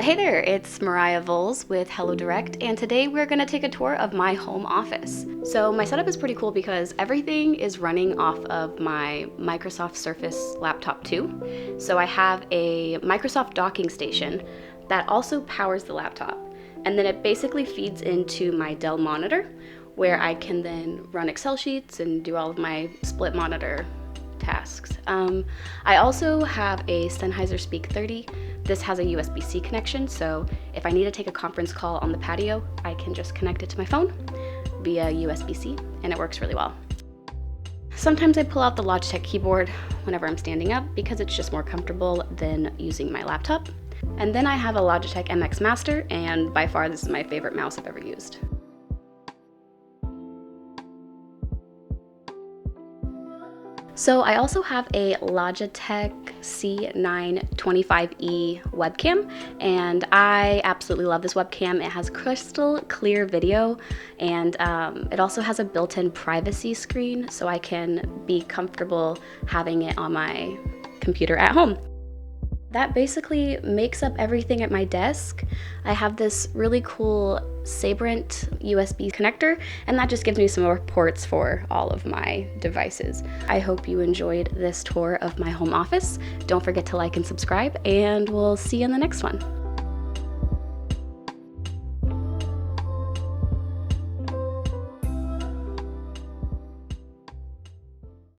Hey there, it's Mariah Voles with Hello Direct, and today we're going to take a tour of my home office. So my setup is pretty cool because everything is running off of my Microsoft Surface Laptop 2. So I have a Microsoft docking station that also powers the laptop, and then it basically feeds into my Dell monitor where I can then run Excel sheets and do all of my split monitor tasks. I also have a Sennheiser Speak 30. This has a USB-C connection, so if I need to take a conference call on the patio, I can just connect it to my phone via USB-C, and it works really well. Sometimes I pull out the Logitech keyboard whenever I'm standing up because it's just more comfortable than using my laptop. And then I have a Logitech MX Master, and by far this is my favorite mouse I've ever used. So I also have a Logitech C925E webcam, and I absolutely love this webcam. It has crystal clear video, and it also has a built-in privacy screen, so I can be comfortable having it on my computer at home. That basically makes up everything at my desk. I have this really cool Sabrent USB connector, and that just gives me some more ports for all of my devices. I hope you enjoyed this tour of my home office. Don't forget to like and subscribe, and we'll see you in the next one.